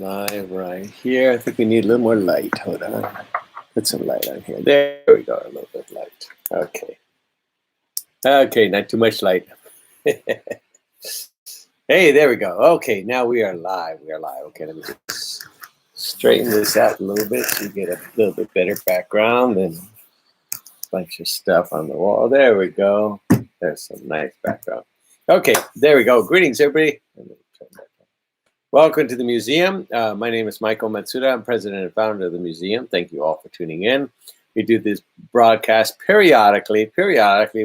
Live right here. I think we need a little more light. Hold on. Put some light on here. There we go. A little bit of light. Okay. Okay, not too much light. Hey, there we go. Okay, now we are live. We are live. Okay, let me just straighten this out a little bit so you get a little bit better background and a bunch of stuff on the wall. There we go. There's some nice background. Okay, there we go. Greetings, everybody. Welcome to the museum. My name is Michael Matsuda. I'm president and founder of the museum. Thank you all for tuning in. We do this broadcast periodically,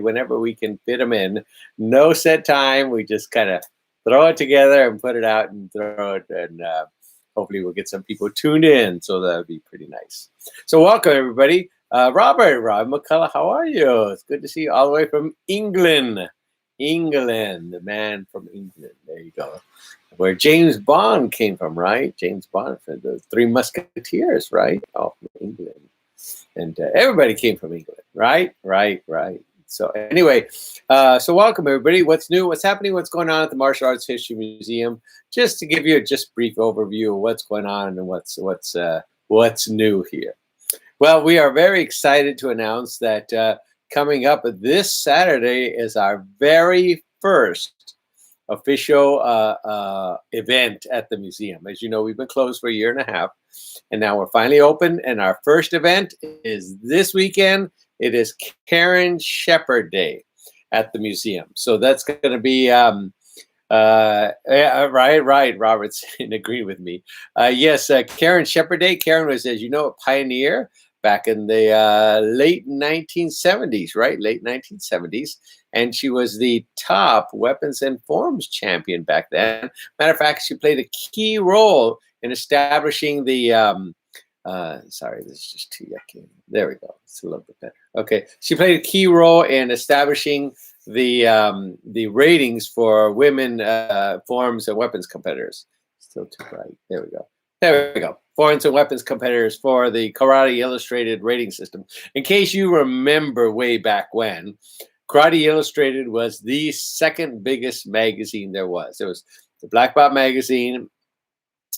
whenever we can fit them in. No set time. We just kind of throw it together and put it out and throw it. And hopefully we'll get some people tuned in. So that would be pretty nice. So welcome, everybody. Rob McCullough, how are you? It's good to see you all the way from England. The man from England. There you go. Where James Bond came from, right? James Bond for the Three Musketeers, right? Oh, from England. And everybody came from England, right? Right. So anyway, so welcome, everybody. What's new? What's happening? What's going on at the Martial Arts History Museum? Just to give you a just brief overview of what's going on and what's new here. Well, we are very excited to announce that coming up this Saturday is our very first official event at the museum. As you know, we've been closed for a year and a half, and now we're finally open. And our first event is this weekend. It is Karen Shepherd Day at the museum. So that's going to be right. Robert's in agreement with me. Yes, Karen Shepherd Day. Karen was, as you know, a pioneer back in the late 1970s, right? Late 1970s. And she was the top weapons and forms champion back then. Matter of fact, she played a key role in establishing the, sorry, this is just too yucky. There we go. It's a little bit better. Okay. She played a key role in establishing the ratings for women forms and weapons competitors. Still too bright. There we go. There we go. Forms and weapons competitors for the Karate Illustrated rating system. In case you remember way back when, Karate Illustrated was the second biggest magazine there was. It was the Black Belt magazine,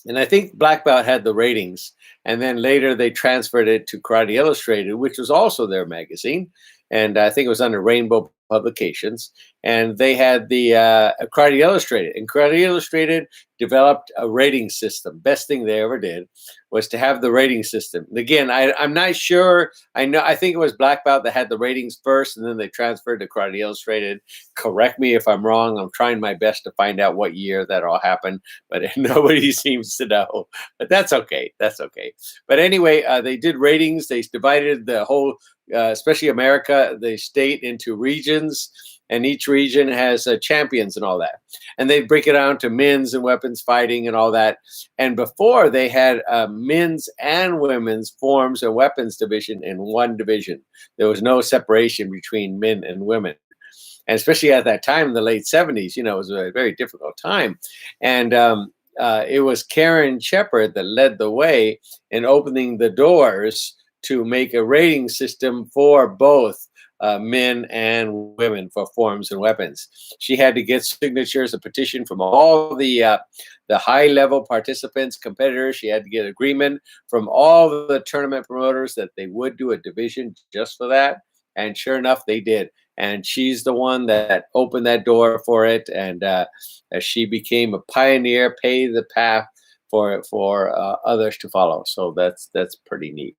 and I think Black Belt had the ratings, and then later they transferred it to Karate Illustrated, which was also their magazine, and I think it was under Rainbow Publications, and they had the Karate Illustrated, and Karate Illustrated developed a rating system. Best thing they ever did was to have the rating system. And again, I'm not sure. I think it was Black Belt that had the ratings first, and then they transferred to Karate Illustrated. Correct me if I'm wrong. I'm trying my best to find out what year that all happened, but nobody seems to know. But that's okay. That's okay. But anyway, they did ratings. They divided the whole, especially America, the state into regions. And each region has champions and all that. And they break it down to men's and weapons fighting and all that. And before, they had men's and women's forms and weapons division in one division. There was no separation between men and women. And especially at that time in the late 70s, you know, it was a very difficult time. And it was Karen Shepherd that led the way in opening the doors to make a rating system for both men and women for forms and weapons. She had to get signatures, a petition from all the high-level participants, competitors. She had to get agreement from all the tournament promoters that they would do a division just for that. And sure enough, they did. And she's the one that opened that door for it. And she became a pioneer, paved the path for others to follow. So that's pretty neat.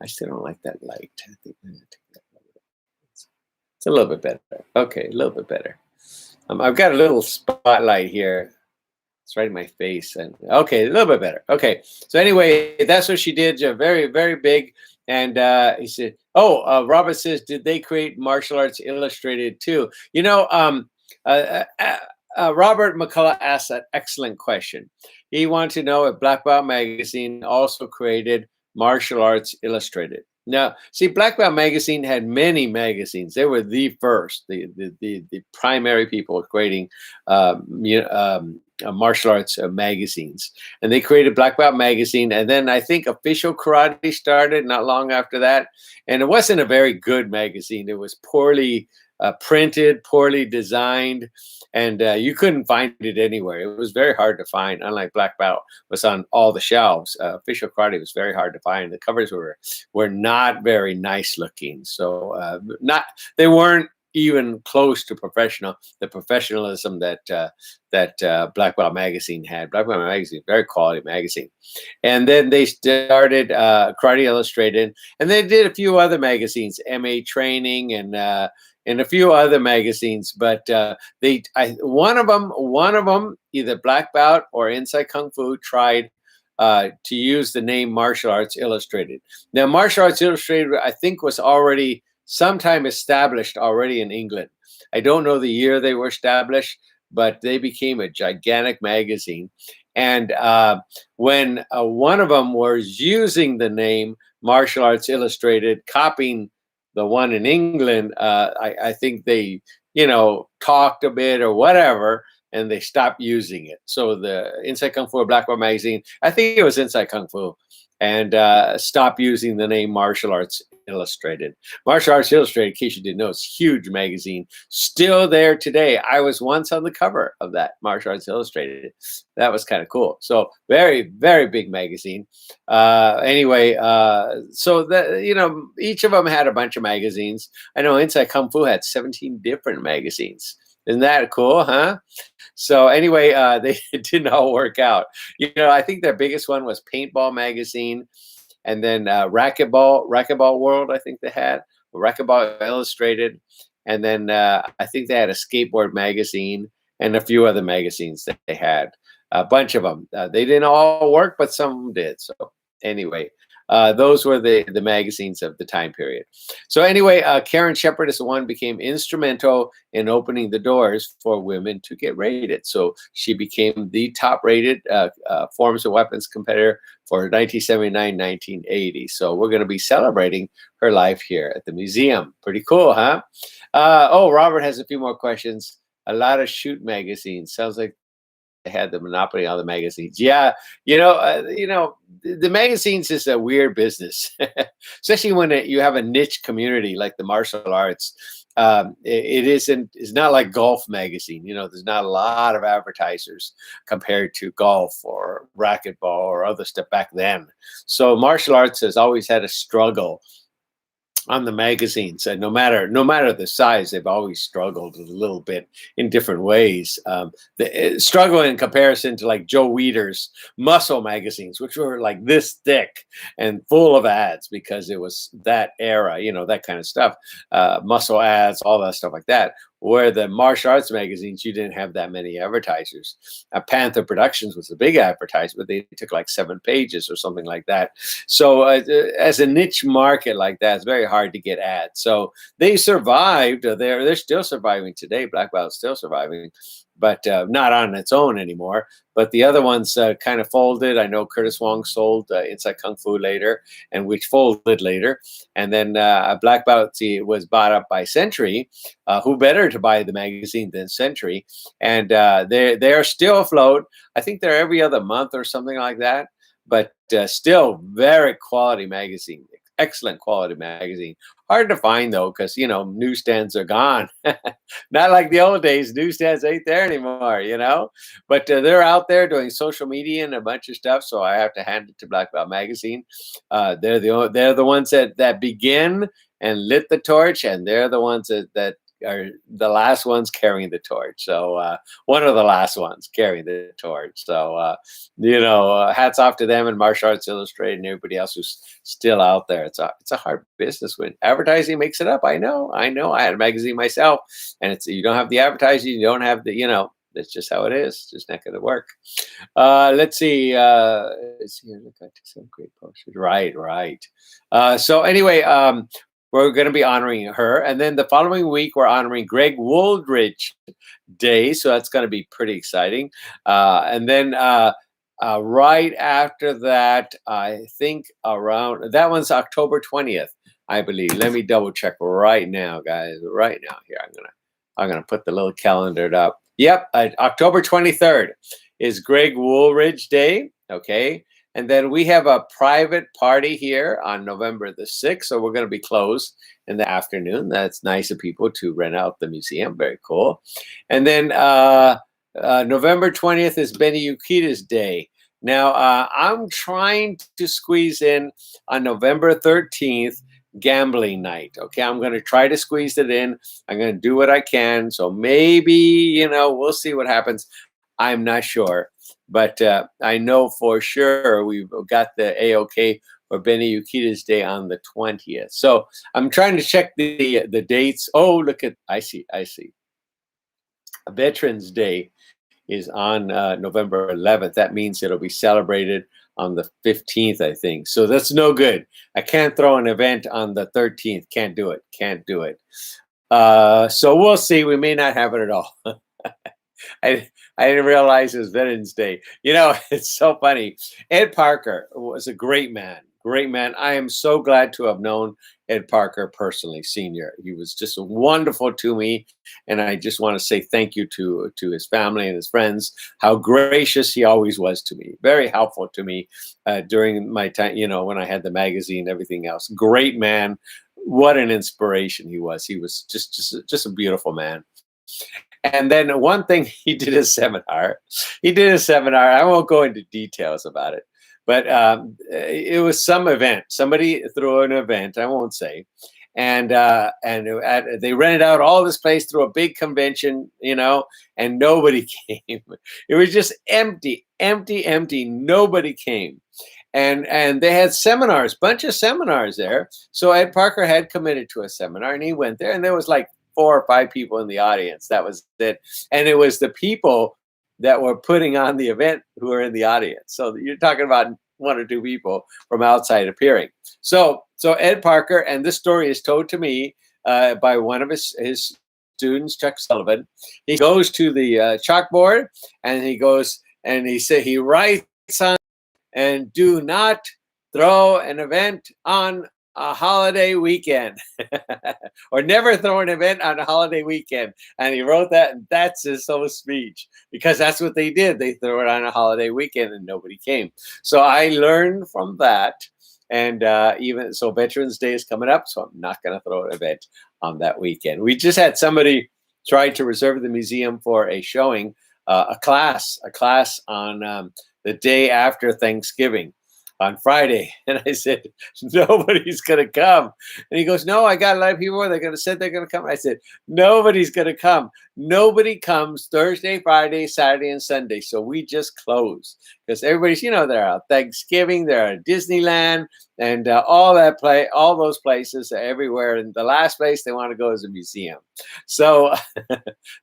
I still don't like that light. I think I'm gonna take that. It's a little bit better. Okay, a little bit better. I've got a little spotlight here. It's right in my face. And okay, a little bit better. Okay. So anyway, that's what she did. Very, very big. And he said, Robert says, did they create Martial Arts Illustrated too? You know, Robert McCullough asked an excellent question. He wanted to know if Black Belt Magazine also created Martial Arts Illustrated. Now, see, Black Belt Magazine had many magazines. They were the first, the primary people creating martial arts magazines. And they created Black Belt Magazine. And then I think Official Karate started not long after that. And it wasn't a very good magazine. It was poorly printed, poorly designed, and you couldn't find it anywhere. It was very hard to find. Unlike Black Belt was on all the shelves, official karate was very hard to find. The covers were not very nice looking, so not they weren't even close to the professionalism that Black Belt magazine had. Black Belt magazine, very quality magazine. And then they started Karate Illustrated, and they did a few other magazines, MA Training, and a few other magazines. But one of them, either Black Belt or Inside Kung Fu, tried to use the name Martial Arts Illustrated. Now, Martial Arts Illustrated, I think, was already sometime established already in England. I don't know the year they were established, but they became a gigantic magazine. And when one of them was using the name Martial Arts Illustrated, copying the one in England, I think they, talked a bit or whatever, and they stopped using it. So the Inside Kung Fu or Black Belt magazine, I think it was Inside Kung Fu, and stopped using the name Martial Arts Illustrated. Martial Arts Illustrated, in case you didn't know, it's a huge magazine, still there today. I was once on the cover of that Martial Arts Illustrated. That was kind of cool. So very, very big magazine. Anyway, so that, each of them had a bunch of magazines. I know Inside Kung Fu had 17 different magazines. Isn't that cool, huh? So anyway, they didn't all work out. I think their biggest one was Paintball magazine. And then Racquetball World, I think they had, Racquetball Illustrated, and then I think they had a Skateboard magazine and a few other magazines that they had. A bunch of them. They didn't all work, but some of them did. So anyway, those were the magazines of the time period. So anyway, Karen Shepard is the one who became instrumental in opening the doors for women to get rated. So she became the top-rated forms of weapons competitor for 1979-1980. So we're going to be celebrating her life here at the museum. Pretty cool, huh? Robert has a few more questions. A lot of shoot magazines. Sounds like they had the monopoly on the magazines. Yeah, the magazines is a weird business, especially when you have a niche community like the martial arts. It's not like golf magazine. There's not a lot of advertisers compared to golf or racquetball or other stuff back then. So martial arts has always had a struggle on the magazines, and no matter the size, they've always struggled a little bit in different ways. The struggle in comparison to like Joe Weider's muscle magazines, which were like this thick and full of ads because it was that era, that kind of stuff, muscle ads, all that stuff like that. Where the martial arts magazines, you didn't have that many advertisers. Panther Productions was a big advertisement. They took like 7 pages or something like that. So as a niche market like that, it's very hard to get ads. So they survived. They're still surviving today. Black Belt's still surviving, but not on its own anymore. But the other ones kind of folded. I know Curtis Wong sold Inside Kung Fu later, and which folded later. And then Black Belt was bought up by Century. Who better to buy the magazine than Century? And they are still afloat. I think they're every other month or something like that. But still very quality magazine. Excellent quality magazine. Hard to find though, because newsstands are gone. Not like the old days. Newsstands ain't there anymore, But they're out there doing social media and a bunch of stuff. So I have to hand it to Black Belt magazine. They're the ones that begin and lit the torch, and they're the ones that are the last ones carrying the torch. So one of the last ones carrying the torch. So hats off to them and Martial Arts Illustrated and everybody else who's still out there. It's a hard business when advertising makes it up. I know. I had a magazine myself, and you don't have the advertising, you don't have the that's just how it is. It's just not going to work. Let's see. Let's see. Look at some great posters. Right. So anyway, we're going to be honoring her. And then the following week, we're honoring Greg Wooldridge Day. So that's going to be pretty exciting. And then right after that, I think that one's October 20th, I believe. Let me double check right now, guys. Right now here, I'm going to put the little calendar up. Yep. October 23rd is Greg Woolridge Day. Okay. And then we have a private party here on November the 6th. So we're going to be closed in the afternoon. That's nice of people to rent out the museum. Very cool. And then November 20th is Benny Ukita's Day. Now, I'm trying to squeeze in on November 13th, gambling night. Okay, I'm going to try to squeeze it in. I'm going to do what I can. So maybe, we'll see what happens. I'm not sure. But I know for sure we've got the A-OK for Benny Ukita's Day on the 20th. So I'm trying to check the dates. Oh, look at, I see. Veterans Day is on November 11th. That means it'll be celebrated on the 15th, I think. So that's no good. I can't throw an event on the 13th. Can't do it. So we'll see. We may not have it at all. I didn't realize it was Veterans Day. It's so funny. Ed Parker was a great man. Great man. I am so glad to have known Ed Parker personally, Senior. He was just wonderful to me. And I just want to say thank you to his family and his friends, how gracious he always was to me. Very helpful to me during my time, when I had the magazine and everything else. Great man. What an inspiration he was. He was just a beautiful man. And then one thing, he did a seminar. I won't go into details about it, but it was some event. Somebody threw an event. I won't say, and they rented out all this place through a big convention, and nobody came. It was just empty. Nobody came. And they had seminars, bunch of seminars there. So Ed Parker had committed to a seminar, and he went there, and there was like 4 or 5 people in the audience. That was it. And it was the people that were putting on the event who were in the audience. So you're talking about 1 or 2 people from outside appearing. So Ed Parker, and this story is told to me by one of his students, Chuck Sullivan. He goes to the chalkboard, and he writes on, and do not throw an event on a holiday weekend, or never throw an event on a holiday weekend. And he wrote that, and that's his whole speech, because that's what they did. They threw it on a holiday weekend and nobody came. So I learned from that. And even so, Veterans Day is coming up, so I'm not going to throw an event on that weekend. We just had somebody try to reserve the museum for a showing, a class on the day after Thanksgiving, on Friday. And I said, nobody's going to come. And he goes, no, I got a lot of people. They're going to say they're going to come. I said, nobody's going to come. Nobody comes Thursday, Friday, Saturday, and Sunday. So we just close, because everybody's, they're out Thanksgiving, they're at Disneyland, and all those places are everywhere. And the last place they want to go is a museum. So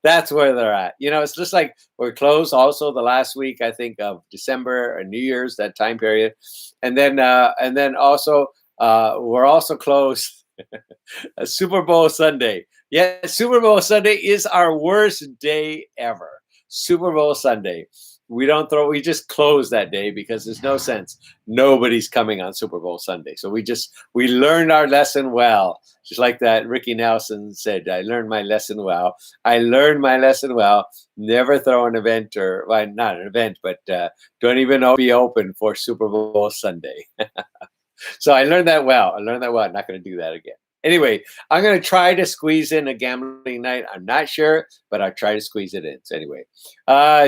that's where they're at. It's just like we're closed also the last week, I think, of December or New Year's, that time period. And then also we're also closed Super Bowl Sunday. Yeah, Super Bowl Sunday is our worst day ever. Super Bowl Sunday. We just close that day because there's no sense. Nobody's coming on Super Bowl Sunday. So we learned our lesson well. Just like that Ricky Nelson said, I learned my lesson well. Never throw an event, or not an event, but don't even be open for Super Bowl Sunday. So I learned that well. I'm not going to do that again. Anyway, I'm going to try to squeeze in a gambling night. I'm not sure, but I'll try to squeeze it in. So anyway,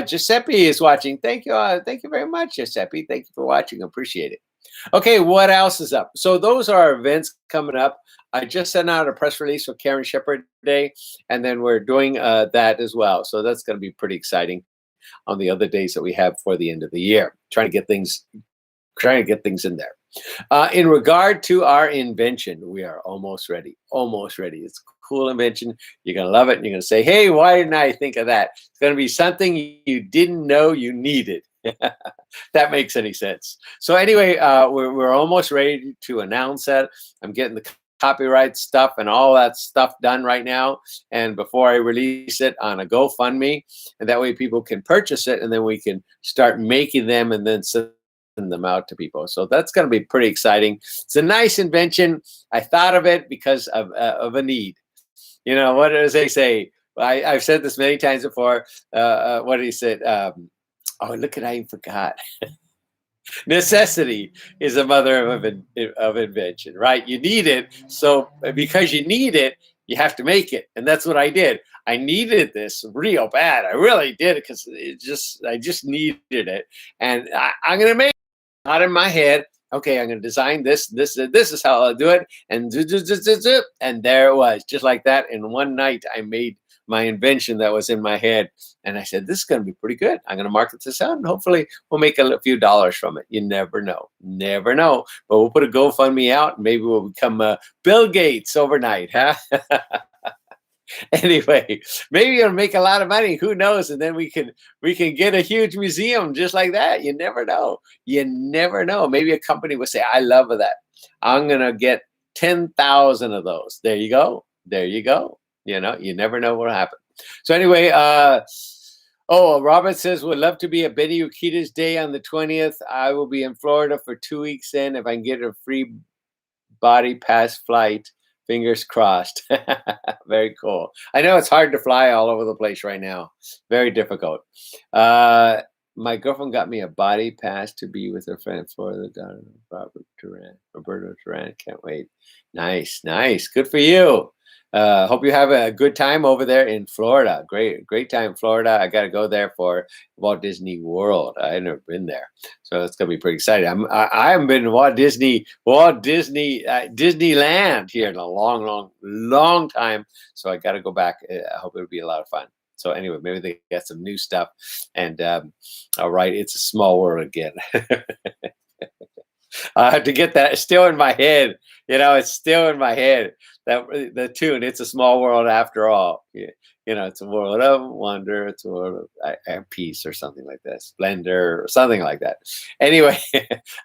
Giuseppe is watching. Thank you. Thank you very much, Giuseppe. Thank you for watching. Appreciate it. Okay, what else is up? So those are our events coming up. I just sent out a press release for Karen Shepherd Day, and then we're doing that as well. So that's going to be pretty exciting on the other days that we have for the end of the year. Trying to get things in there. In regard to our invention, we are almost ready. It's a cool invention. You're going to love it. And you're going to say, hey, why didn't I think of that? It's going to be something you didn't know you needed. That makes any sense. So anyway, we're almost ready to announce that. I'm getting the copyright stuff and all that stuff done right now. And before I release it on a GoFundMe, and that way people can purchase it, and then we can start making them and then send them out to people. So that's going to be pretty exciting. It's a nice invention. I thought of it because of a need. What does they say? I've said this many times before. What did he say? Oh, look at, I forgot. Necessity is a mother of invention, right? You need it. So because you need it, you have to make it. And that's what I did. I needed this real bad. I really did because I just needed it. And I'm going to make it out in my head. Okay, I'm going to design this is how I'll do it. And there it was, just like that. In one night, I made my invention that was in my head. And I said, this is going to be pretty good. I'm going to market this out and hopefully we'll make a few dollars from it. You never know. Never know. But we'll put a GoFundMe out and maybe we'll become Bill Gates overnight, huh? Anyway, maybe it'll make a lot of money. Who knows? And then we can get a huge museum just like that. You never know. You never know. Maybe a company will say, I love that. I'm going to get 10,000 of those. There you go. There you go. You know, you never know what'll happen. So anyway, Robert says, would love to be at Benny Ukita's Day on the 20th. I will be in Florida for 2 weeks then. If I can get a free body pass flight, fingers crossed. Very cool. I know it's hard to fly all over the place right now. Very difficult. My girlfriend got me a body pass to be with her friend in Florida, Roberto Duran. Can't wait. Nice, nice. Good for you. Hope you have a good time over there in Florida. Great time in Florida. I got to go there for Walt Disney World. I've never been there, so it's gonna be pretty exciting. I haven't been to Disneyland here in a long time. So I got to go back. I hope it'll be a lot of fun. So anyway, maybe they got some new stuff. And all right, it's a small world again. I have to get that. It's still in my head. You know, it's still in my head. That the tune. It's a small world after all. You know, it's a world of wonder. It's a world of peace or something like that. Splendor or something like that. Anyway,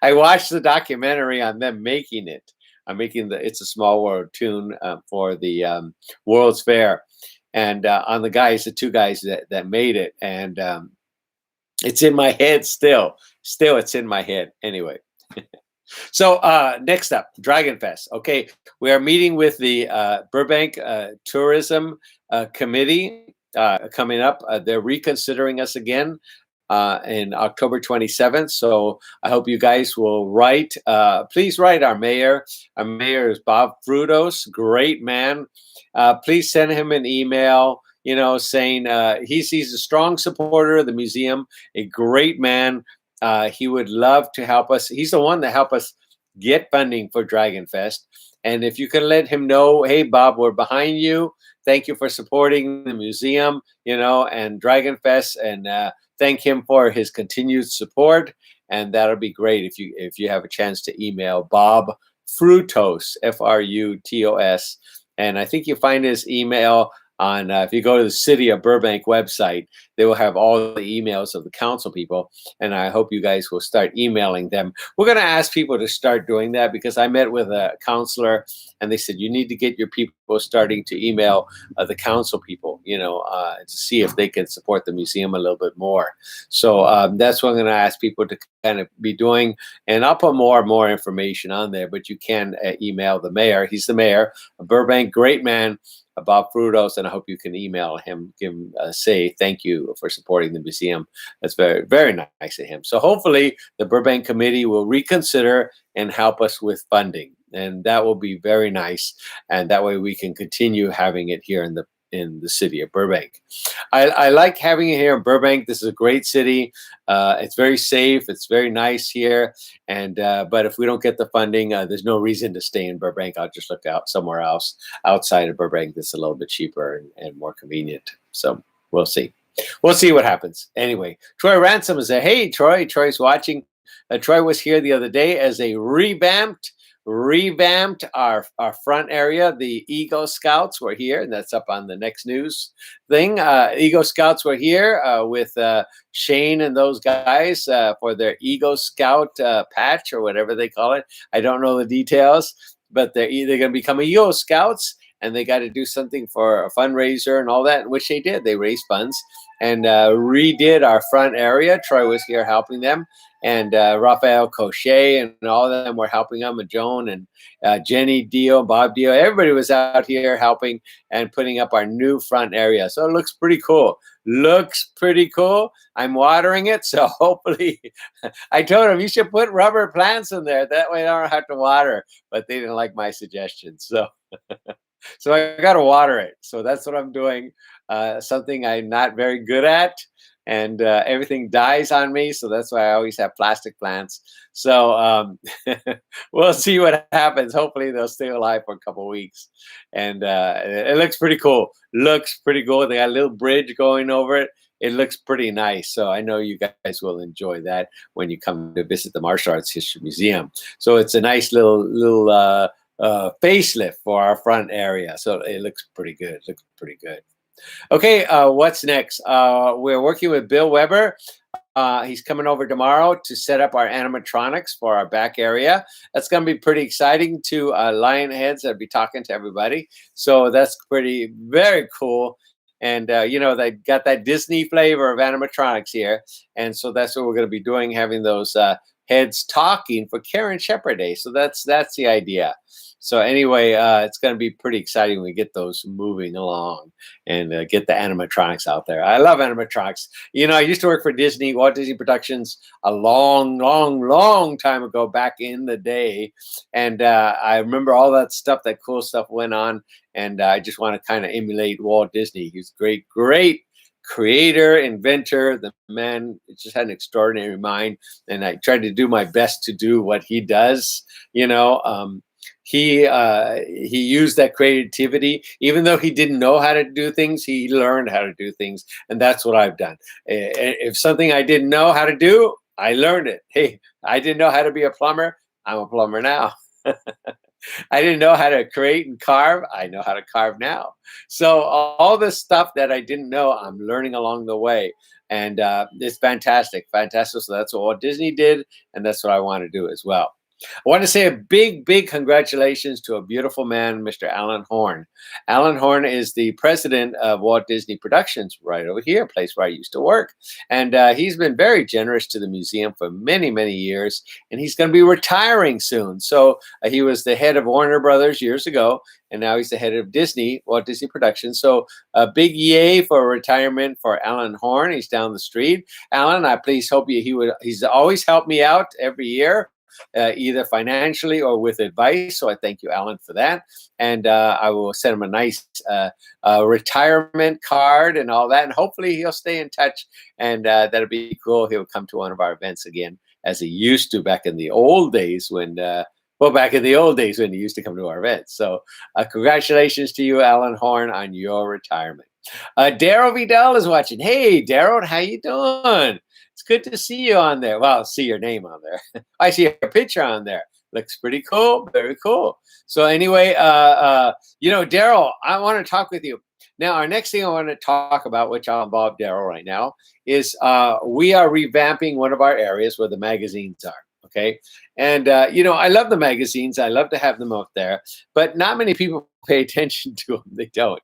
I watched the documentary on them making it. I'm making the It's a Small World tune for the World's Fair, and on the two guys that made it, and it's in my head still. Still, it's in my head. Anyway. So next up, Dragon Fest. Okay, we are meeting with the Burbank Tourism Committee coming up. They're reconsidering us again in October 27th. So I hope you guys will write. Please write our mayor. Our mayor is Bob Frutos, great man. Please send him an email, you know, saying he's a strong supporter of the museum, a great man. He would love to help us. He's the one that helped us get funding for Dragon Fest. And if you can let him know, hey, Bob, we're behind you. Thank you for supporting the museum, you know, and Dragon Fest, and thank him for his continued support. And that'll be great if you have a chance to email Bob Frutos, Frutos. And I think you find his email on if you go to the City of Burbank website, they will have all the emails of the council people, and I hope you guys will start emailing them. We're going to ask people to start doing that because I met with a counselor, and they said you need to get your people starting to email the council people, you know, to see if they can support the museum a little bit more. So that's what I'm going to ask people to kind of be doing, and I'll put more and more information on there. But you can email the mayor. He's the mayor of Burbank, great man. Bob Frutos, and I hope you can email him, say thank you for supporting the museum. That's very, very nice of him. So hopefully the Burbank committee will reconsider and help us with funding, and that will be very nice. And that way we can continue having it here in the city of Burbank. I like having it here in Burbank. This is a great city. It's very safe. It's very nice here. And but if we don't get the funding, there's no reason to stay in Burbank. I'll just look out somewhere else outside of Burbank that's a little bit cheaper and more convenient. So we'll see. We'll see what happens. Anyway, Troy Ransom is there. Hey, Troy. Troy's watching. Troy was here the other day as a revamped our front area. The Eagle Scouts were here, and that's up on the next news thing. Eagle Scouts were here with Shane and those guys for their Eagle Scout patch or whatever they call it. I don't know the details, but they're either going to become Eagle Scouts, and they got to do something for a fundraiser and all that, which they did. They raised funds and redid our front area. Troy was here helping them. and Raphael Cochet and all of them were helping him, and Joan and Jenny Dio, Bob Dio. Everybody was out here helping and putting up our new front area. So it looks pretty cool. Looks pretty cool. I'm watering it, so hopefully I told them you should put rubber plants in there. That way I don't have to water, but they didn't like my suggestion. So so I got to water it. So that's what I'm doing. Something I'm not very good at, and everything dies on me. So that's why I always have plastic plants. So we'll see what happens. Hopefully they'll stay alive for a couple of weeks, and it looks pretty cool. Looks pretty cool. They got a little bridge going over it. It looks pretty nice. So I know you guys will enjoy that when you come to visit the Martial Arts History Museum. So it's a nice little facelift for our front area. So it looks pretty good. Looks pretty good. Okay, what's next? We're working with Bill Weber. He's coming over tomorrow to set up our animatronics for our back area. That's going to be pretty exciting. Two lion heads that'll be talking to everybody. So that's very cool. And, they got that Disney flavor of animatronics here. And so that's what we're going to be doing, having those heads talking for Karen Shepherd Day. So that's the idea. So anyway, it's going to be pretty exciting when we get those moving along and get the animatronics out there. I love animatronics. I used to work for Disney, Walt Disney Productions, a long time ago, back in the day. And I remember all that stuff, that cool stuff went on. And I just want to kind of emulate Walt Disney. He's great creator, inventor. The man just had an extraordinary mind. And I tried to do my best to do what he does, He used that creativity. Even though he didn't know how to do things, he learned how to do things. And that's what I've done. If something I didn't know how to do, I learned it. Hey, I didn't know how to be a plumber. I'm a plumber now. I didn't know how to create and carve. I know how to carve now. So all this stuff that I didn't know, I'm learning along the way. And it's fantastic. So that's what Walt Disney did. And that's what I want to do as well. I want to say a big congratulations to a beautiful man, Mr. Alan Horn. Alan Horn is the president of Walt Disney Productions right over here, a place where I used to work. And he's been very generous to the museum for many years. And he's going to be retiring soon. So he was the head of Warner Brothers years ago. And now he's the head of Disney, Walt Disney Productions. So a big yay for retirement for Alan Horn. He's down the street. Alan, I please hope he's always helped me out every year. Either financially or with advice. So I thank you, Alan, for that. And I will send him a nice retirement card and all that. And hopefully he'll stay in touch. And that'll be cool. He'll come to one of our events again, as he used to back in the old days when he used to come to our events. So congratulations to you, Alan Horn, on your retirement. Daryl Vidal is watching. Hey, Daryl, how you doing? It's good to see you on there. Well, see your name on there. I see a picture on there. Looks pretty cool. Very cool. So anyway, Daryl, I want to talk with you. Now, our next thing I want to talk about, which I'll involve Daryl right now, is we are revamping one of our areas where the magazines are. Okay. And, I love the magazines. I love to have them out there, but not many people pay attention to them. They don't.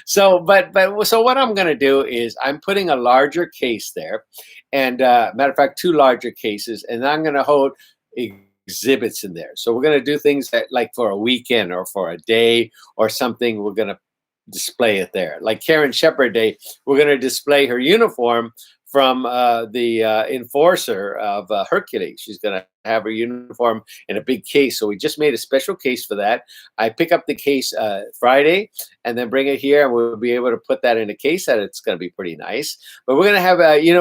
So what I'm going to do is I'm putting a larger case there, and matter of fact, two larger cases, and I'm going to hold exhibits in there. So we're going to do things that, like for a weekend or for a day or something, we're going to display it there. Like Karen Shepherd Day, we're going to display her uniform from the enforcer of Hercules. She's going to have her uniform in a big case. So we just made a special case for that. I pick up the case Friday and then bring it here, and we'll be able to put that in a case that it's going to be pretty nice. But we're going to have,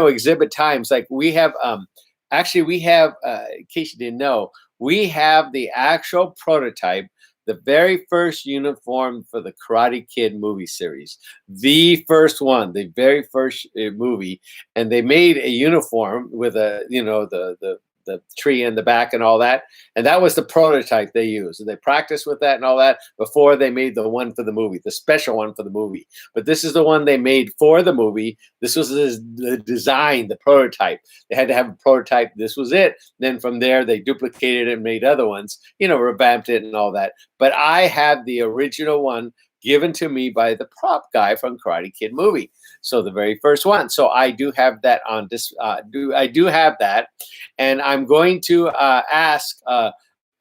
exhibit times. Like we have, in case you didn't know, we have the actual prototype, the very first uniform for the Karate Kid movie series, the first one, the very first movie, and they made a uniform with the tree in the back and all that, and that was the prototype they used. And they practiced with that and all that before they made the one for the movie, the special one for the movie. But this is the one they made for the movie. This was the design, the prototype. They had to have a prototype. This was it. Then from there, they duplicated it and made other ones, revamped it and all that. But I have the original one. given to me by the prop guy from Karate Kid movie. So the very first one. So I do have that on this. I do have that, and I'm going to ask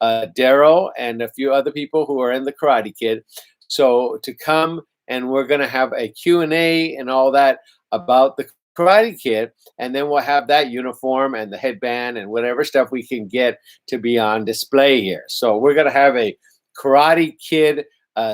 Daryl and a few other people who are in the Karate Kid, so to come, and we're going to have a Q&A and all that about the Karate Kid, and then we'll have that uniform and the headband and whatever stuff we can get to be on display here. So we're going to have a Karate Kid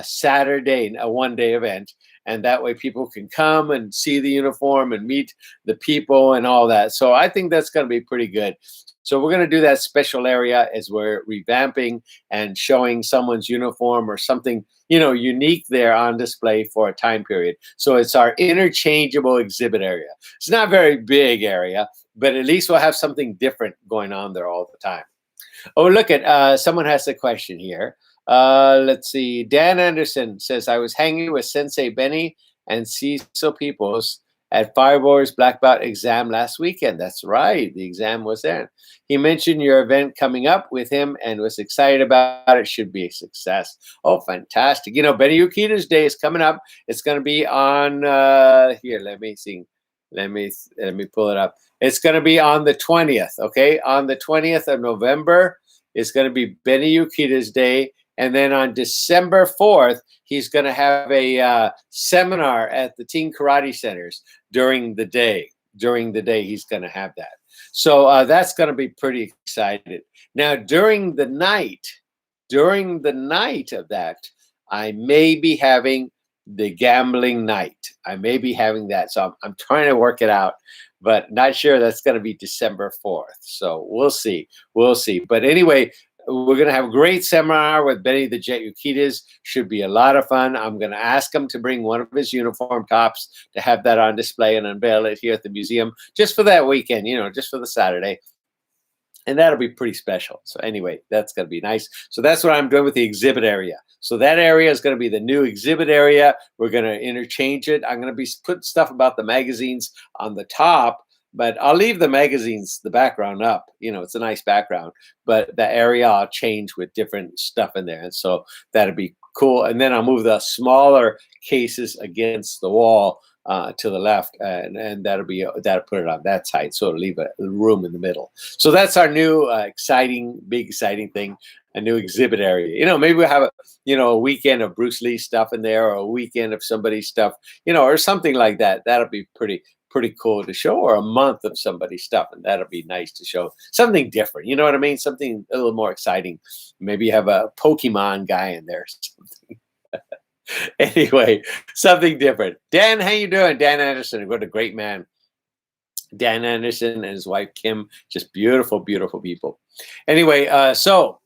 Saturday, a one-day event, and that way people can come and see the uniform and meet the people and all that. So I think that's going to be pretty good. So we're going to do that special area as we're revamping and showing someone's uniform or something, unique there on display for a time period. So it's our interchangeable exhibit area. It's not a very big area, but at least we'll have something different going on there all the time. Oh, look at someone has a question here. Let's see. Dan Anderson says, I was hanging with Sensei Benny and Cecil Peoples at Firebor's Black Belt exam last weekend. That's right. The exam was there. He mentioned your event coming up with him and was excited about it. Should be a success. Oh, fantastic. Benny Yukita's day is coming up. It's going to be on, here, let me see. Let me pull it up. It's going to be on the 20th, okay? On the 20th of November, it's going to be Benny Yukita's day. And then on December 4th, he's going to have a seminar at the Teen Karate Centers during the day. During the day, he's going to have that. So that's going to be pretty exciting. Now, during the night of that, I may be having the gambling night. I may be having that. So I'm trying to work it out, but not sure that's going to be December 4th. So we'll see. We'll see. But anyway, we're going to have a great seminar with Benny the Jet Yukitas. Should be a lot of fun. I'm going to ask him to bring one of his uniform tops to have that on display and unveil it here at the museum just for that weekend, just for the Saturday. And that'll be pretty special. So anyway, that's going to be nice. So that's what I'm doing with the exhibit area. So that area is going to be the new exhibit area. We're going to interchange it. I'm going to be putting stuff about the magazines on the top, but I'll leave the magazines, the background up. It's a nice background, but the area I'll change with different stuff in there. And so that'll be cool. And then I'll move the smaller cases against the wall to the left, and that'll put it on that side. So it'll leave a room in the middle. So that's our new big exciting thing, a new exhibit area. Maybe we'll have a weekend of Bruce Lee stuff in there, or a weekend of somebody's stuff, or something like that. That'll be pretty cool to show, or a month of somebody's stuff, and that'll be nice to show something different. You know what I mean? Something a little more exciting. Maybe you have a Pokemon guy in there. Something. Anyway, something different. Dan, how you doing? Dan Anderson, what a great man. Dan Anderson and his wife Kim, just beautiful, beautiful people. Anyway, so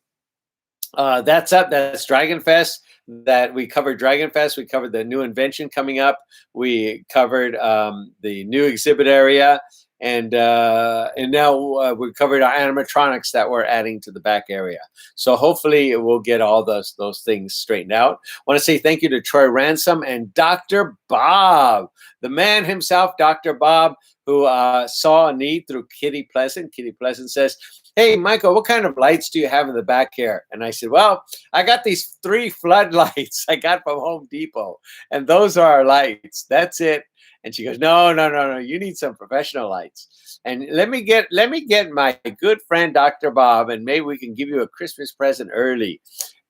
that's up. That's Dragon Fest. That we covered Dragon Fest. We covered the new invention coming up. We covered the new exhibit area, and now we covered our animatronics that we're adding to the back area. So hopefully we'll get all those things straightened out. I want to say thank you to Troy Ransom and Dr. Bob, the man himself, Dr. Bob, who saw a need through Kitty Pleasant. Kitty Pleasant says, hey, Michael, what kind of lights do you have in the back here? And I said, well, I got these 3 floodlights I got from Home Depot, and those are our lights. That's it. And she goes, no, you need some professional lights. And let me get my good friend, Dr. Bob, and maybe we can give you a Christmas present early.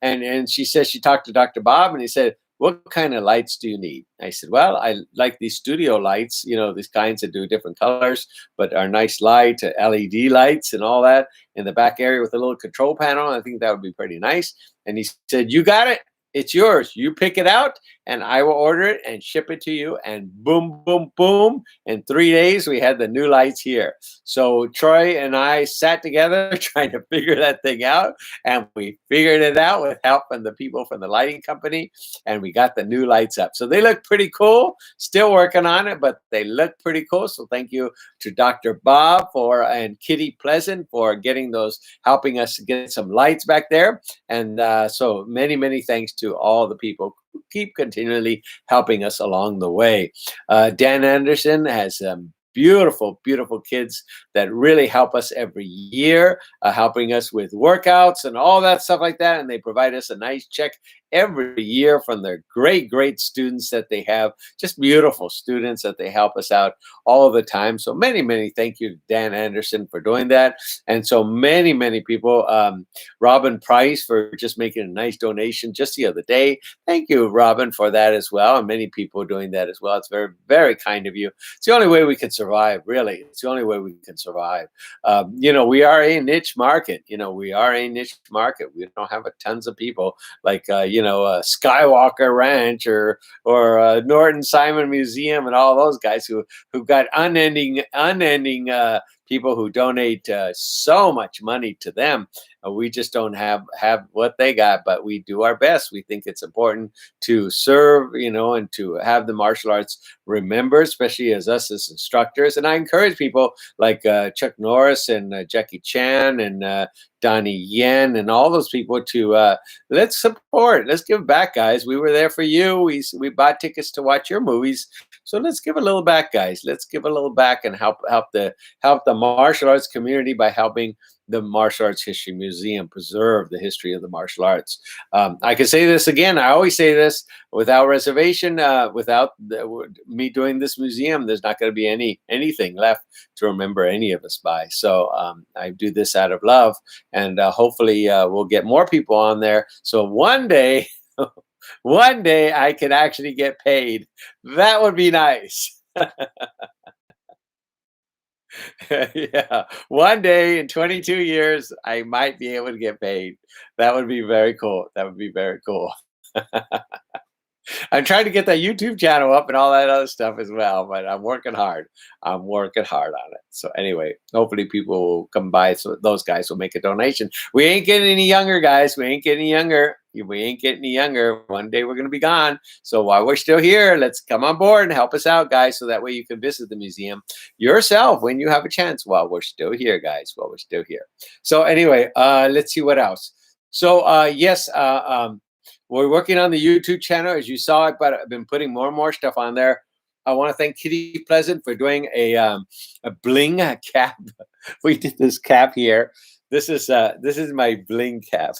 And she says she talked to Dr. Bob, and he said, what kind of lights do you need? I said, well, I like these studio lights, these kinds that do different colors, but are nice light, LED lights and all that in the back area with a little control panel. I think that would be pretty nice. And he said, you got it. It's yours. You pick it out, and I will order it and ship it to you. And boom, boom, boom. In 3 days, we had the new lights here. So Troy and I sat together trying to figure that thing out, and we figured it out with help from the people from the lighting company, and we got the new lights up. So they look pretty cool. Still working on it, but they look pretty cool. So thank you to Dr. Bob and Kitty Pleasant for helping us get some lights back there. And so many, many thanks to all the people who keep continually helping us along the way. Dan Anderson has beautiful, beautiful kids that really help us every year, helping us with workouts and all that stuff like that. And they provide us a nice check every year from their great, great students that they have, just beautiful students that they help us out all the time. So many, many thank you, Dan Anderson, for doing that. And so many, many people, Robin Price for just making a nice donation just the other day. Thank you, Robin, for that as well. And many people doing that as well. It's very, very kind of you. It's the only way we can survive, really. It's the only way we can survive. We are a niche market. We are a niche market. We don't have tons of people like, Skywalker Ranch or Norton Simon Museum and all those guys who've got unending people who donate so much money to them. We just don't have what they got, but we do our best. We think it's important to serve, and to have the martial arts remembered, especially as us as instructors. And I encourage people like Chuck Norris and Jackie Chan and Donnie Yen and all those people to let's support, let's give back, guys. We were there for you. We bought tickets to watch your movies. So let's give a little back, guys. Let's give a little back and help the martial arts community by helping the Martial Arts History Museum preserve the history of the martial arts. I can say this again. I always say this without reservation. Without me doing this museum, there's not going to be anything left to remember any of us by. So I do this out of love, and hopefully we'll get more people on there. So one day, one day I can actually get paid. That would be nice. Yeah, one day in 22 years, I might be able to get paid. That would be very cool. That would be very cool. I'm trying to get that YouTube channel up and all that other stuff as well, but I'm working hard. I'm working hard on it. So anyway, hopefully people will come by. So those guys will make a donation. We ain't getting any younger, guys. We ain't getting any younger. We ain't getting any younger. One day we're going to be gone. So while we're still here, let's come on board and help us out, guys. So that way you can visit the museum yourself when you have a chance while we're still here, guys, while we're still here. So anyway, let's see what else. So yes, we're working on the YouTube channel, as you saw it, but I've been putting more and more stuff on there. I want to thank Kitty Pleasant for doing a bling cap. We did this cap here. This is my bling cap.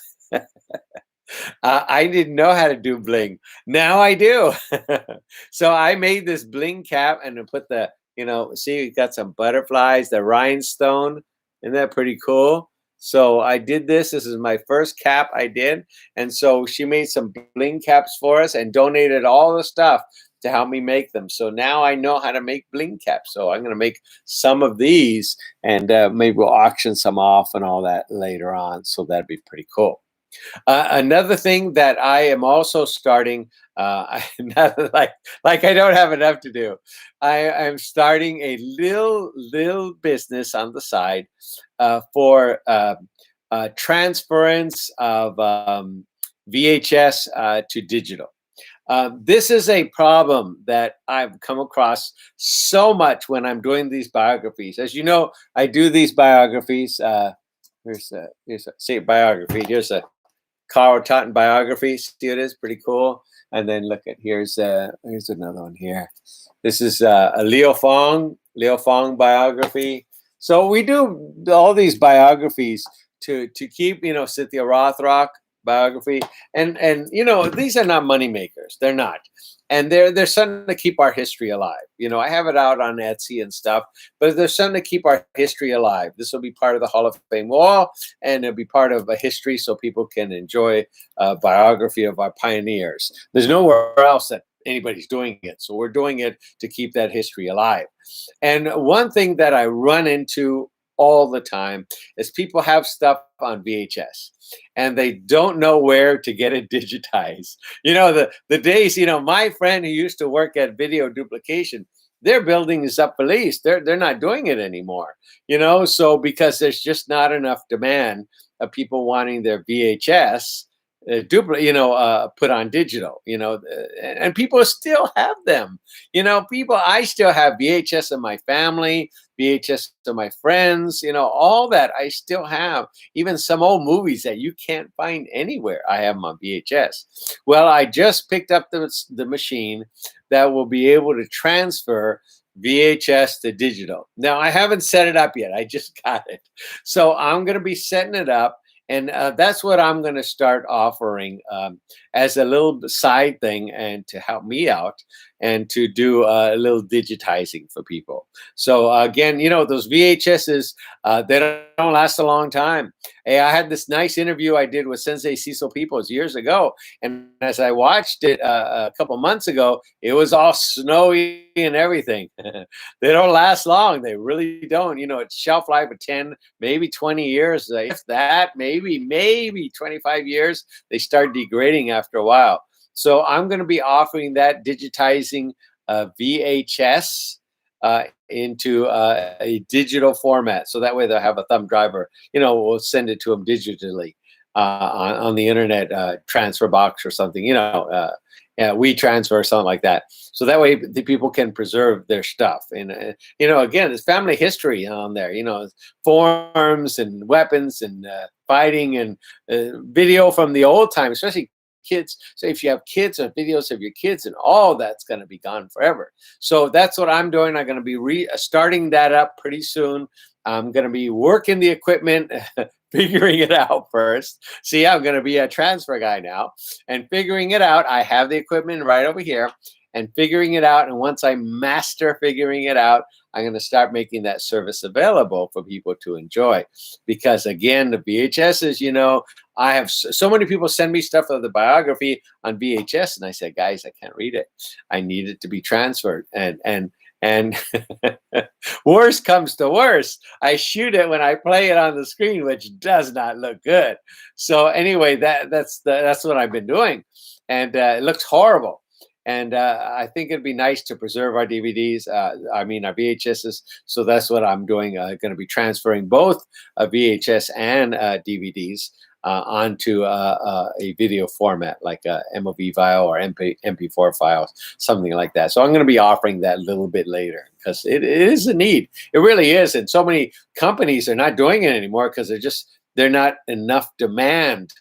I didn't know how to do bling. Now I do. So I made this bling cap and put the, see, you got some butterflies, the rhinestone. Isn't that pretty cool? So I did this. This is my first cap I did. And so she made some bling caps for us and donated all the stuff to help me make them. So now I know how to make bling caps. So I'm going to make some of these and maybe we'll auction some off and all that later on. So that'd be pretty cool. Another thing that I am also starting, not like I don't have enough to do. I'm starting a little business on the side for transference of VHS to digital. This is a problem that I've come across so much when I'm doing these biographies. As you know, I do these biographies. Here's a biography. Here's a Carl Totten biography. See, it is pretty cool. And then look at here's another one here. This is a Leo Fong biography. So we do all these biographies to keep, Cynthia Rothrock biography, and these are not money makers. They're not, and they're something to keep our history alive. I have it out on Etsy and stuff, but there's something to keep our history alive. This will be part of the Hall of Fame wall, and it'll be part of a history so people can enjoy a biography of our pioneers. There's nowhere else that anybody's doing it, so we're doing it to keep that history alive. And one thing that I run into all the time is people have stuff on VHS and they don't know where to get it digitized. The days, my friend who used to work at Video Duplication, their building is up for lease. They're not doing it anymore, so because there's just not enough demand of people wanting their VHS put on digital, and people still have them. I still have VHS in my family, VHS to my friends, all that I still have. Even some old movies that you can't find anywhere, I have them on VHS. Well, I just picked up the machine that will be able to transfer VHS to digital. Now I haven't set it up yet. I just got it. So I'm going to be setting it up. And that's what I'm going to start offering as a little side thing and to help me out and to do a little digitizing for people. So again, those VHSs, they don't last a long time. Hey, I had this nice interview I did with Sensei Cecil Peoples years ago. And as I watched it a couple months ago, it was all snowy and everything. They don't last long. They really don't. It's shelf life of 10, maybe 20 years. If that, maybe 25 years, they start degrading after a while. So I'm going to be offering that digitizing VHS into a digital format. So that way they'll have a thumb driver, we'll send it to them digitally on the internet transfer box or something, we transfer or something like that. So that way the people can preserve their stuff. And, again, there's family history on there, forms and weapons and fighting and video from the old time, especially kids. So if you have kids or videos of your kids and all that's going to be gone forever. So that's what I'm doing. I'm going to be starting that up pretty soon. I'm going to be working the equipment, figuring it out first. See, I'm going to be a transfer guy now and figuring it out. I have the equipment right over here and figuring it out. And once I master figuring it out, I'm going to start making that service available for people to enjoy. Because again, the VHSs, I have so many people send me stuff of the biography on VHS. And I said, guys, I can't read it. I need it to be transferred. And worst comes to worst, I shoot it when I play it on the screen, which does not look good. So anyway, that's what I've been doing, and it looks horrible. And I think it'd be nice to preserve our DVDs. Our VHSs. So that's what I'm doing. Going to be transferring both VHS and DVDs onto a video format like a MOV file or MP4 files, something like that. So I'm going to be offering that a little bit later because it is a need. It really is. And so many companies are not doing it anymore because they're not enough demand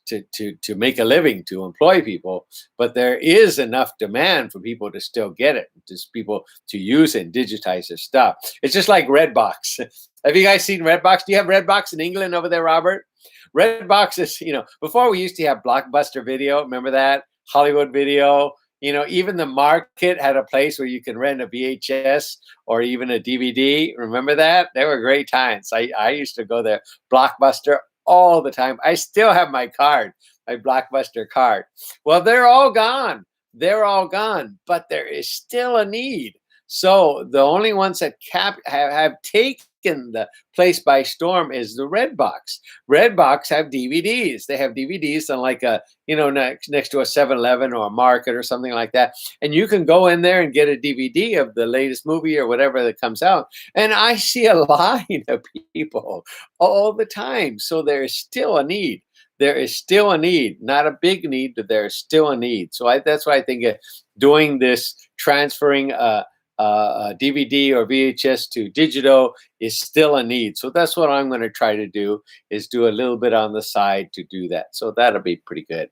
to make a living, to employ people. But there is enough demand for people to still get it, just people to use it and digitize their stuff. It's just like Redbox. Have you guys seen Redbox? Do you have Redbox in England over there, Robert? Redbox is, before we used to have Blockbuster Video. Remember that? Hollywood Video. Even the market had a place where you can rent a VHS or even a DVD. Remember that? They were great times. I used to go there. Blockbuster all the time. I still have my card, my Blockbuster card. Well, they're all gone. They're all gone, but there is still a need. So the only ones that have taken the place by storm is the Redbox. Redbox have DVDs. They have DVDs on like a, next to a 7-Eleven or a market or something like that. And you can go in there and get a DVD of the latest movie or whatever that comes out. And I see a line of people all the time. So there is still a need. There is still a need, not a big need, but there is still a need. So that's why I think doing this, transferring DVD or VHS to digital is still a need. So that's what I'm going to try to do, is do a little bit on the side to do that. So that'll be pretty good.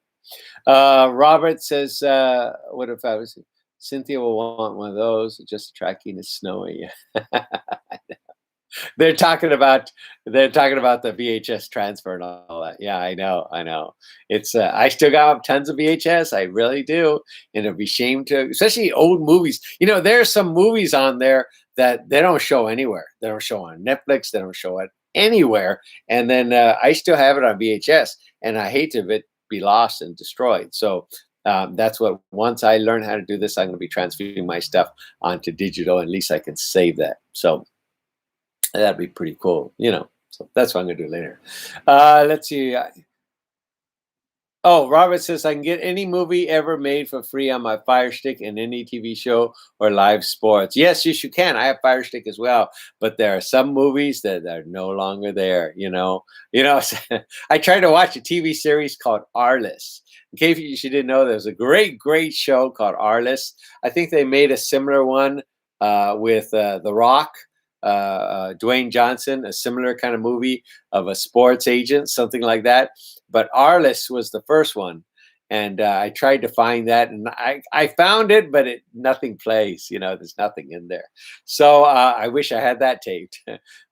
Robert says, what if I was, Cynthia will want one of those, just tracking is snowy. They're talking about the VHS transfer and all that. Yeah, I know. It's I still got tons of VHS. I really do, and it'd be shame to, especially old movies. There are some movies on there that they don't show anywhere. They don't show on Netflix. They don't show it anywhere. And then I still have it on VHS, and I hate to be lost and destroyed. So that's what, once I learn how to do this, I'm going to be transferring my stuff onto digital. At least I can save that. So that'd be pretty cool, So that's what I'm going to do later. Let's see. Robert says, I can get any movie ever made for free on my Fire Stick in any TV show or live sports. Yes, you can. I have Fire Stick as well. But there are some movies that are no longer there, I tried to watch a TV series called Arliss. In case you didn't know, there's a great, great show called Arliss. I think they made a similar one with The Rock. Dwayne Johnson, a similar kind of movie of a sports agent, something like that. But Arliss was the first one. And I tried to find that, and I found it, but nothing plays. There's nothing in there. So I wish I had that taped.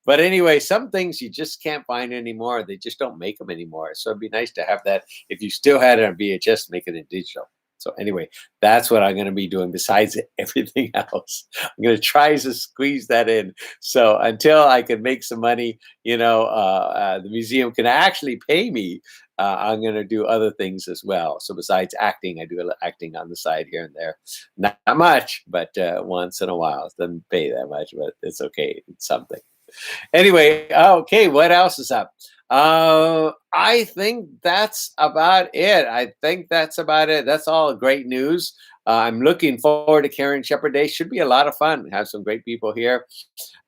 But anyway, some things you just can't find anymore. They just don't make them anymore. So it'd be nice to have that. If you still had it on VHS, make it in digital. So anyway, that's what I'm going to be doing besides everything else. I'm going to try to squeeze that in. So until I can make some money, the museum can actually pay me. I'm going to do other things as well. So besides acting, I do a little acting on the side here and there. Not much, but once in a while. It doesn't pay that much, but it's okay. It's something. Anyway, okay, what else is up? I think that's about it. That's all great news. I'm looking forward to Karen Shepherd Day. Should be a lot of fun. Have some great people here.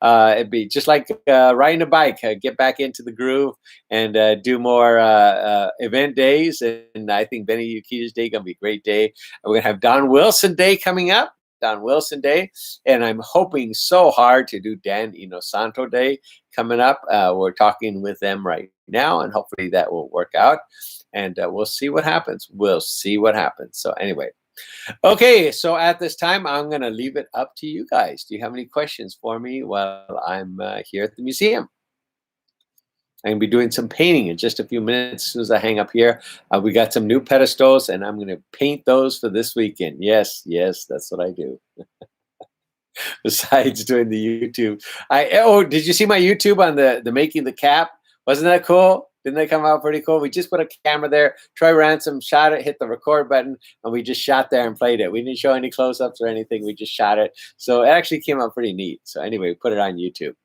It'd be just like riding a bike. Get back into the groove and do more event days. And I think Benny Yukita's Day gonna be a great day. We're gonna have Don Wilson Day coming up. Don Wilson Day, and I'm hoping so hard to do Dan Inosanto Day coming up. We're talking with them right now, and hopefully that will work out. And we'll see what happens. So anyway, okay. So at this time, I'm going to leave it up to you guys. Do you have any questions for me while I'm here at the museum? I'm going to be doing some painting in just a few minutes. As soon as I hang up here, we got some new pedestals, and I'm going to paint those for this weekend. Yes, that's what I do. Besides doing the YouTube. Did you see my YouTube on the making the cap? Wasn't that cool? Didn't they come out pretty cool? We just put a camera there. Troy Ransom shot it, hit the record button, and we just shot there and played it. We didn't show any close-ups or anything. We just shot it. So it actually came out pretty neat. So anyway, we put it on YouTube.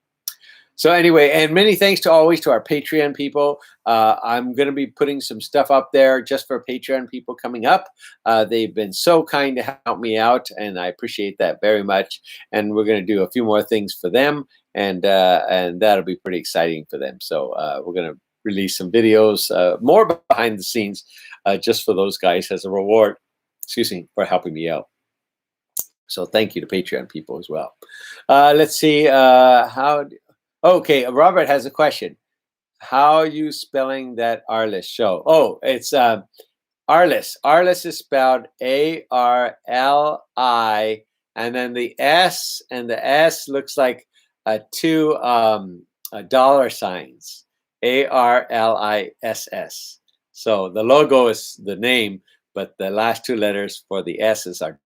So anyway, and many thanks to our Patreon people. I'm going to be putting some stuff up there just for Patreon people coming up. They've been so kind to help me out, and I appreciate that very much. And we're going to do a few more things for them, and that'll be pretty exciting for them. So we're going to release some videos, more behind the scenes, just for those guys as a reward. Excuse me, for helping me out. So thank you to Patreon people as well. Let's see Okay, Robert has a question. How are you spelling that Arliss show? Oh, it's Arliss. Arliss is spelled A-R-L-I, and then the S, and the S looks like two dollar signs. A-R-L-I-S-S. So the logo is the name, but the last two letters for the S's are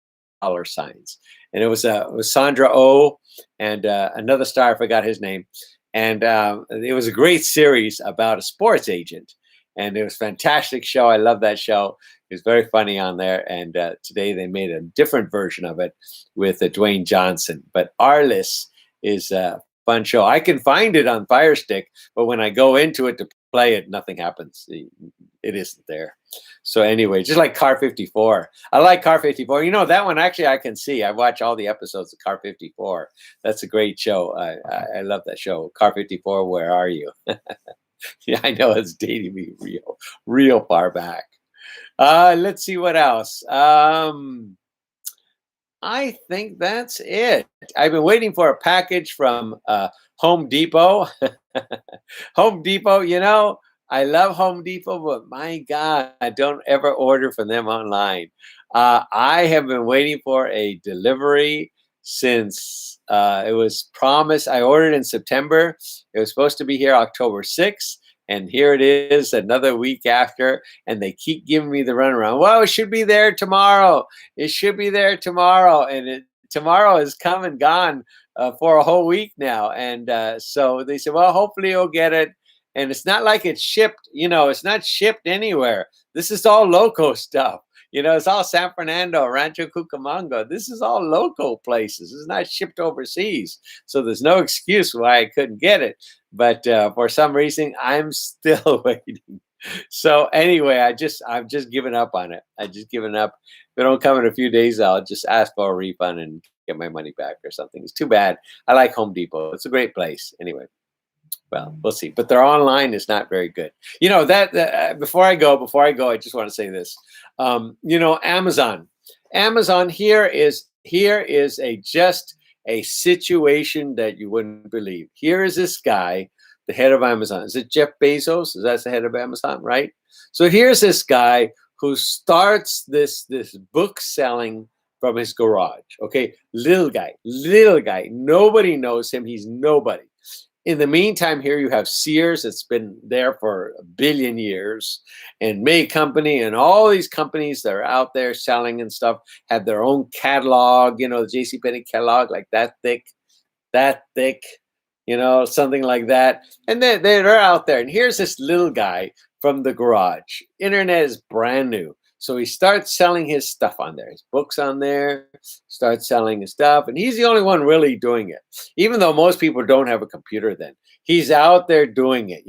dollar signs. And it was Sandra Oh and another star, I forgot his name. And it was a great series about a sports agent. And it was a fantastic show. I love that show. It was very funny on there. And today they made a different version of it with Dwayne Johnson. But Arliss is a fun show. I can find it on Fire Stick, but when I go into it to play it, nothing happens. It isn't there. So anyway, just like Car 54. I like Car 54. That one actually I can see. I watch all the episodes of Car 54. That's a great show. I love that show. Car 54, where are you? Yeah, I know it's dating me real far back. Let's see what else. I think that's it. I've been waiting for a package from Home Depot. Home Depot, I love Home Depot, but my God, I don't ever order from them online. I have been waiting for a delivery since it was promised. I ordered in September. It was supposed to be here October 6th. And here it is another week after, and they keep giving me the runaround. Well, it should be there tomorrow. It should be there tomorrow. And tomorrow is come and gone for a whole week now. And so they said, well, hopefully you'll get it. And it's not like it's shipped, it's not shipped anywhere. This is all local stuff. It's all San Fernando, Rancho Cucamonga. This is all local places. It's not shipped overseas. So there's no excuse why I couldn't get it. But for some reason, I'm still waiting. So anyway, I've just given up on it. I just given up. If it don't come in a few days, I'll just ask for a refund and get my money back or something. It's too bad. I like Home Depot. It's a great place. Anyway. Well, we'll see. But their online is not very good. Before I go, I just want to say this. Amazon. Amazon here is just a situation that you wouldn't believe. Here is this guy, the head of Amazon. Is it Jeff Bezos? Is that the head of Amazon, right? So here's this guy who starts this book selling from his garage. Okay, little guy. Nobody knows him. He's nobody. In the meantime, here you have Sears. It's been there for a billion years, and May Company and all these companies that are out there selling and stuff have their own catalog. You know, the JCPenney catalog, like that thick, something like that. And they're out there. And here's this little guy from the garage. Internet is brand new. So he starts selling his stuff on there, his books on there, starts selling his stuff. And he's the only one really doing it, even though most people don't have a computer then. He's out there doing it,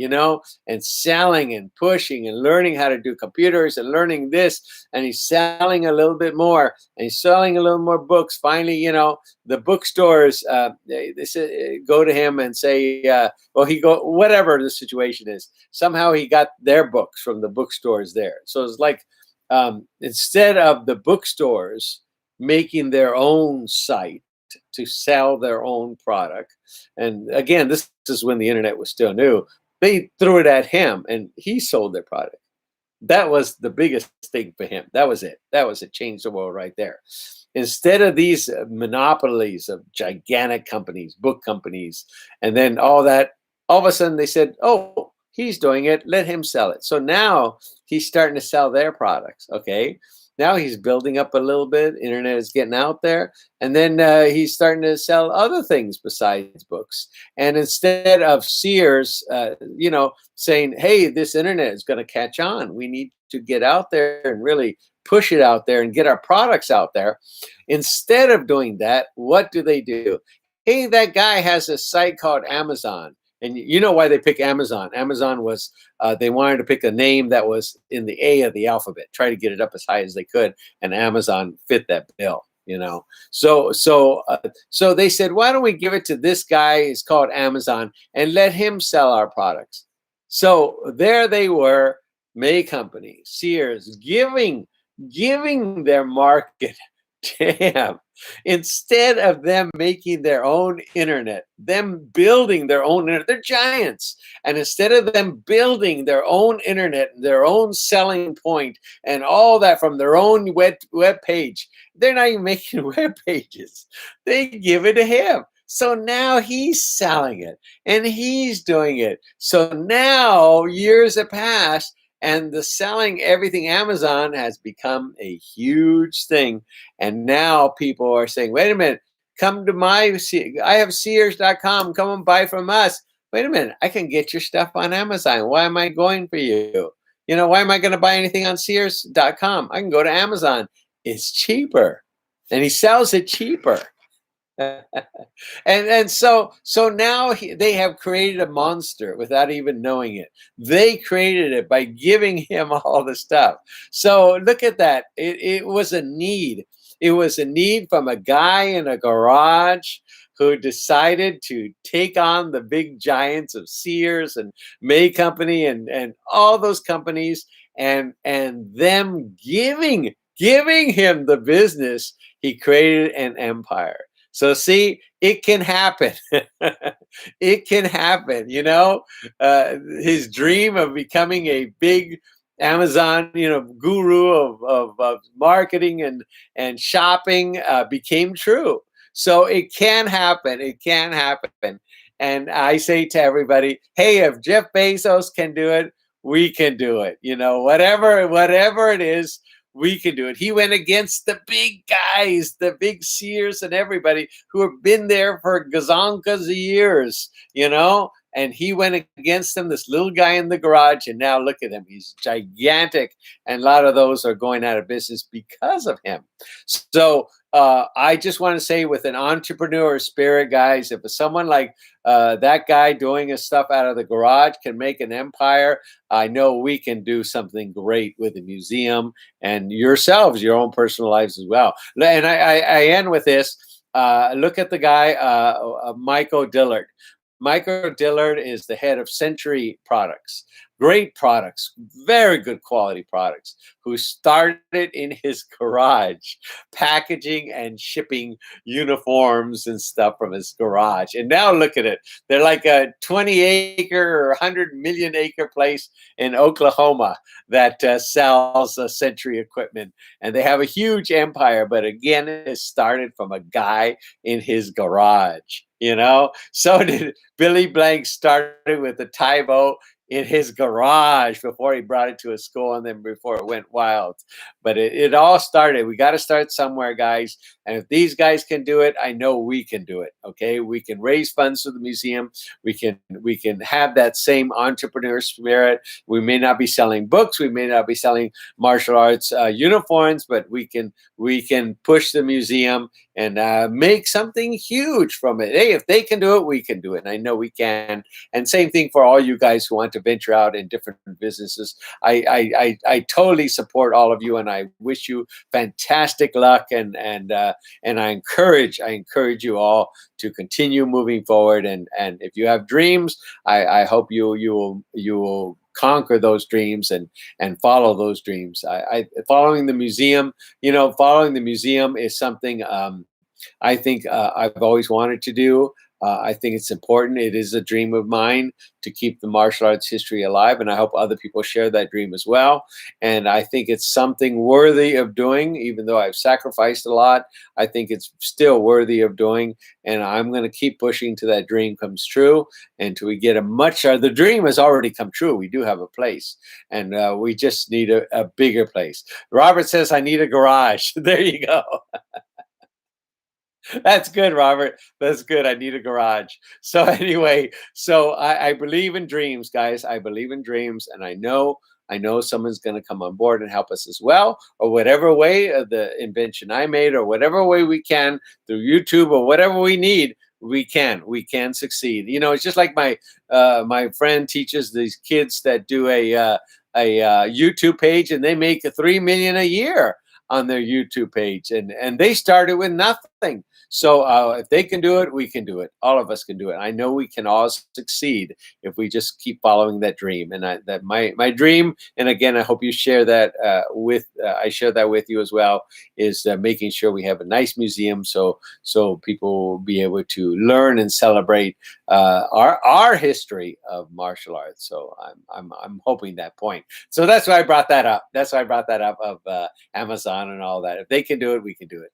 and selling and pushing and learning how to do computers and learning this. And he's selling a little bit more and he's selling a little more books. Finally, the bookstores they go to him and say, whatever the situation is. Somehow he got their books from the bookstores there. So it's like, instead of the bookstores making their own site to sell their own product, and again, this is when the internet was still new, they threw it at him and he sold their product. That was the biggest thing for him. That was it. It changed the world right there. Instead of these monopolies of gigantic companies, book companies, and then all that, all of a sudden they said, oh, he's doing it, let him sell it. So now he's starting to sell their products. Okay, now he's building up a little bit. Internet is getting out there, and then he's starting to sell other things besides books. And instead of Sears, saying, "Hey, this internet is going to catch on. We need to get out there and really push it out there and get our products out there." Instead of doing that, what do? Hey, that guy has a site called Amazon. And you know why they pick Amazon. Amazon was, they wanted to pick a name that was in the A of the alphabet, try to get it up as high as they could. And Amazon fit that bill, So they said, why don't we give it to this guy? It's called Amazon, and let him sell our products. So there they were, May Company, Sears, giving their market to him. Instead of them making their own internet, them building their own internet, they're giants. And instead of them building their own internet, their own selling point, and all that from their own web page, they're not even making web pages. They give it to him. So now he's selling it and he's doing it. So now years have passed, and the selling everything Amazon has become a huge thing. And now people are saying, wait a minute, come to I have Sears.com, come and buy from us. Wait a minute, I can get your stuff on Amazon. Why am I going for you? Why am I going to buy anything on Sears.com? I can go to Amazon. It's cheaper. And he sells it cheaper. and so now they have created a monster without even knowing it. They created it by giving him all the stuff. So look at that. It was a need. It was a need from a guy in a garage who decided to take on the big giants of Sears and May Company and all those companies, and them giving him the business. He created an empire. So see, it can happen. It can happen, his dream of becoming a big Amazon, guru of marketing and shopping became true. So it can happen. It can happen. And I say to everybody, hey, if Jeff Bezos can do it, we can do it. Whatever it is, we can do it. He went against the big guys, the big Sears and everybody who have been there for gazonkas of years, and he went against them, this little guy in the garage, and now look at him. He's gigantic, and a lot of those are going out of business because of him. So I just want to say, with an entrepreneur spirit, guys, if someone like that guy doing his stuff out of the garage can make an empire, I know we can do something great with a museum and yourselves, your own personal lives as well. And I end with this. Look at the guy, Michael Dillard. Michael Dillard is the head of Century Products. great products, very good quality products, who started in his garage, packaging and shipping uniforms and stuff from his garage. And now look at it. They're like a 20-acre or 100 million acre place in Oklahoma that sells Century equipment. And they have a huge empire, but again, it started from a guy in his garage. So did Billy Blank started with the Tybo in his garage before he brought it to a school and then before it went wild. But it all started. We got to start somewhere, guys. And if these guys can do it, I know we can do it. Okay, we can raise funds for the museum. We can have that same entrepreneur spirit. We may not be selling books. We may not be selling martial arts uniforms, but we can push the museum and make something huge from it. Hey, if they can do it, we can do it. And I know we can. And same thing for all you guys who want to venture out in different businesses. I totally support all of you, and I wish you fantastic luck. And I encourage you all to continue moving forward. And if you have dreams, I hope you will conquer those dreams and follow those dreams. Following the museum, following the museum is something I think I've always wanted to do. I think it's important. It is a dream of mine to keep the martial arts history alive, and I hope other people share that dream as well. And I think it's something worthy of doing, even though I've sacrificed a lot. I think it's still worthy of doing, and I'm going to keep pushing till that dream comes true, until we get the dream has already come true. We do have a place, and we just need a bigger place. Robert says, I need a garage. There you go. That's good, Robert. That's good. I need a garage. So anyway, I believe in dreams, guys. I believe in dreams, and I know someone's going to come on board and help us as well, or whatever way the invention I made, or whatever way we can through YouTube, or whatever we need. We can succeed. It's just like my friend teaches these kids that do a YouTube page, and they make 3 million a year on their YouTube page, and they started with nothing. So if they can do it, we can do it. All of us can do it. I know we can all succeed if we just keep following that dream. And that my dream, and again, I hope you share that I share that with you as well, is making sure we have a nice museum, so people will be able to learn and celebrate our history of martial arts. So I'm hoping that point. So that's why I brought that up. Of Amazon and all that. If they can do it, we can do it.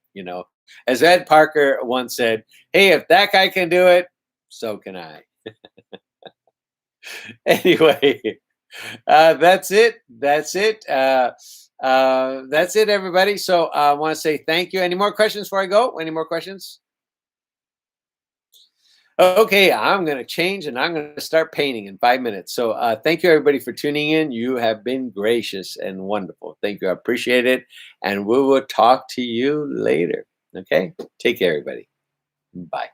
As Ed Parker once said, hey, if that guy can do it, so can I. Anyway, that's it. That's it, everybody. So I want to say thank you. Any more questions before I go? Any more questions? Okay, I'm going to change and I'm going to start painting in 5 minutes. So thank you, everybody, for tuning in. You have been gracious and wonderful. Thank you. I appreciate it. And we will talk to you later. Okay, take care, everybody. Bye.